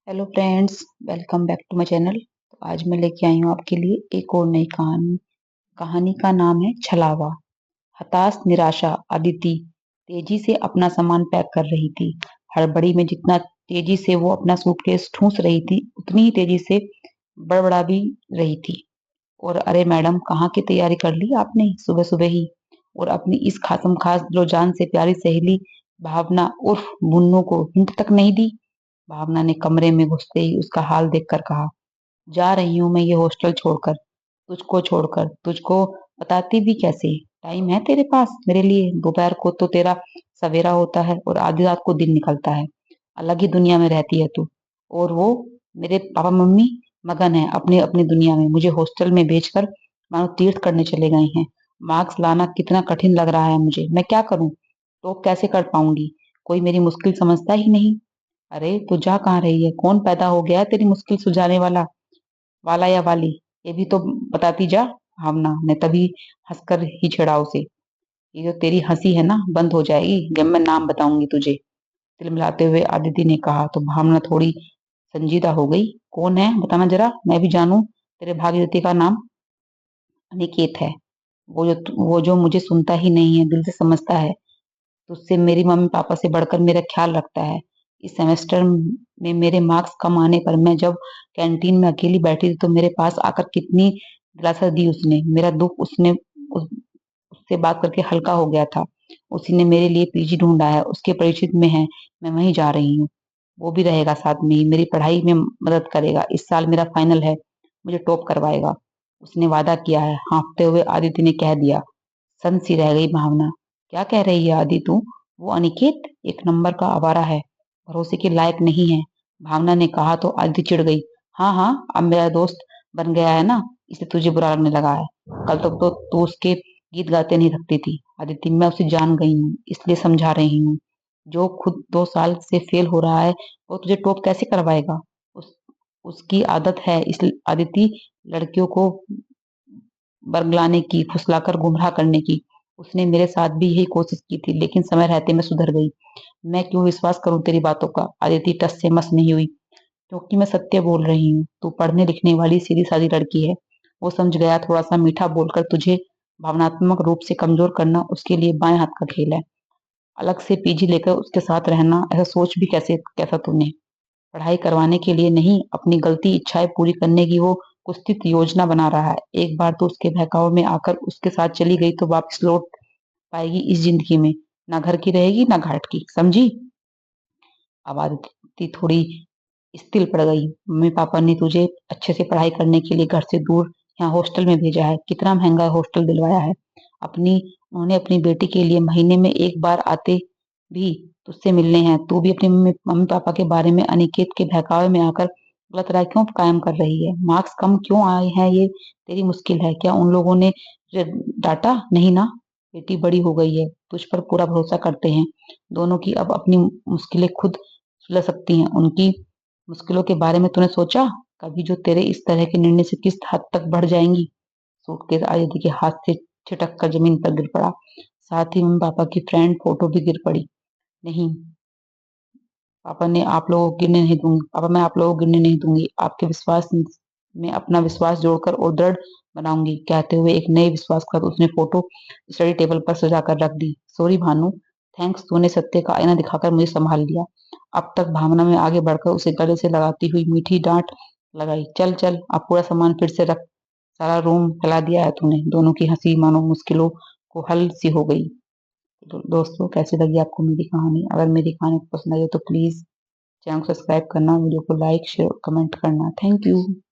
Hello friends, welcome back to my channel. तो आज मैं लेके आई हूँ आपके लिए एक और नई कहानी। कहानी का नाम है छलावा। हताश निराशा अदिति तेजी से अपना सामान पैक कर रही थी। हड़बड़ी में जितना तेजी से वो अपना सूटकेस ठूंस रही थी, उतनी ही तेजी से बड़बड़ा भी रही थी। और अरे मैडम, कहाँ की तैयारी कर ली आपने सुबह सुबह ही? और अपनी इस खासम खास दिलो जान से प्यारी सहेली भावना उर्फ मुन्नू को हिंट तक नहीं दी। भावना ने कमरे में घुसते ही उसका हाल देखकर कहा, जा रही हूं मैं ये हॉस्टल छोड़कर। छोड़कर तुझको बताती भी कैसे? टाइम है तेरे पास मेरे लिए? दोपहर को तो तेरा सवेरा होता है और आधी रात को दिन निकलता है। अलग ही दुनिया में रहती है तू। और वो मेरे पापा मम्मी मगन है अपनी अपनी दुनिया में, मुझे हॉस्टल में भेजकर मानो तीर्थ करने चले गए हैं। मार्क्स लाना कितना कठिन लग रहा है मुझे, मैं क्या करूं? तो कैसे कर पाऊंगी? कोई मेरी मुश्किल समझता ही नहीं। अरे तू जा कहाँ रही है? कौन पैदा हो गया है तेरी मुश्किल सुलझाने वाला? वाला या वाली? ये भी तो बताती जा। भावना ने तभी हंसकर ही छेड़ा उसे। ये जो तेरी हंसी है ना, बंद हो जाएगी जब मैं नाम बताऊंगी तुझे, तिलमिलाते हुए आदिति ने कहा। तो भावना थोड़ी संजीदा हो गई। कौन है बताना जरा, मैं भी जानूं तेरे भागीरथी का नाम। अनिकेत है। वो जो मुझे सुनता ही नहीं है, दिल से समझता है। तुझसे मेरी मम्मी पापा से बढ़कर मेरा ख्याल रखता है। इस सेमेस्टर में मेरे मार्क्स कम आने पर मैं जब कैंटीन में अकेली बैठी थी तो मेरे पास आकर कितनी दिलासा दी उसने। मेरा दुख उससे बात करके हल्का हो गया था। उसी ने मेरे लिए पीजी ढूंढा है, उसके परिचित में है। मैं वहीं जा रही हूँ। वो भी रहेगा साथ में ही, मेरी पढ़ाई में मदद करेगा। इस साल मेरा फाइनल है, मुझे टॉप करवाएगा। उसने वादा किया है, हाँफते हुए आदित्य ने कह दिया। सन सी रह गई भावना। क्या कह रही है आदि तू? वो अनिकेत एक नंबर का आवारा है, भरोसे के लायक नहीं है। भावना ने कहा तो आदि चिढ़ गई। हाँ हाँ, अब मेरा दोस्त बन गया है ना, इसलिए तुझे बुरा लगने लगा है। कल तक तो तू उसके गीत गाते नहीं थकती थी। आदित्य, मैं उसे जान गई हूँ, इसलिए समझा रही हूँ। जो खुद 2 साल से फेल हो रहा है, वो तुझे टॉप कैसे करवाएगा? उस उसकी आदत है इस आदिति, लड़कियों को बरगलाने की, फुसलाकर गुमराह करने की। उसने मेरे साथ भी यही कोशिश की थी, लेकिन समय रहते मैं सुधर गई। मैं क्यों विश्वास करूं तेरी बातों का? आदिति टस से मस नहीं हुई। क्योंकि मैं सत्य बोल रही हूँ। तू पढ़ने लिखने वाली सीधी सादी लड़की है। वो समझ गया, थोड़ा सा मीठा बोलकर तुझे भावनात्मक रूप से कमजोर करना उसके लिए बाएं हाथ का खेल है। अलग से पीजी लेकर उसके साथ रहना, ऐसा सोच भी कैसा तूने? पढ़ाई करवाने के लिए नहीं, अपनी गलती इच्छाएं पूरी करने की वो कुत्सित योजना बना रहा है। एक बार तो उसके बहकावे में आकर उसके साथ चली गई तो वापस लौट पाएगी इस जिंदगी में ना घर की रहेगी ना घाट की, समझी? अब आदित्य थोड़ी स्थिर पड़ गई। मम्मी पापा ने तुझे अच्छे से पढ़ाई करने के लिए घर से दूर यहाँ हॉस्टल में भेजा है। कितना महंगा हॉस्टल दिलवाया है। अपनी उन्होंने अपनी बेटी के लिए महीने में एक बार आते भी तुझसे मिलने हैं। तू भी अपने मम्मी मम्मी पापा के बारे में अनिकेत के बहकावे में आकर गलत राय क्यों कायम कर रही है? मार्क्स कम क्यों आए हैं ये तेरी मुश्किल है? क्या उन लोगों ने तुझे डांटा नहीं ना? बेटी बड़ी हो गई है, तुझ पर पूरा भरोसा करते हैं। दोनों की अब अपनी मुश्किलें खुद सुलझ सकती हैं। उनकी मुश्किलों के बारे में तूने सोचा कभी, जो तेरे इस तरह के निर्णय से किस हद तक बढ़ जाएंगी? सूटकेस आदित्य के हाथ से छिटक कर जमीन पर गिर पड़ा। साथ ही मम्मी पापा की फ्रेंड फोटो भी गिर पड़ी। नहीं पापा, मैं आप लोगों को गिरने नहीं दूंगी। आपके विश्वास में अपना विश्वास जोड़कर और दृढ़ बनाऊंगी। कहते हुए एक नए विश्वास के साथ उसने फोटो स्टडी टेबल पर सजा कर रख दी। सॉरी भानु, थैंक्स, तूने सत्य का आईना दिखाकर मुझे संभाल लिया। अब तक भावना में आगे बढ़कर उसे गले से लगाती हुई मीठी डांट लगाई। चल चल, अब पूरा सामान फिर से रख। सारा रूम फैला दिया है तूने। दोनों की हंसी मानो मुश्किलों को हल सी हो गई। तो दोस्तों, कैसी लगी आपको मेरी कहानी? अगर मेरी कहानी पसंद आई हो तो प्लीज चैनल को सब्सक्राइब करना, वीडियो को लाइक शेयर कमेंट करना। Thank you.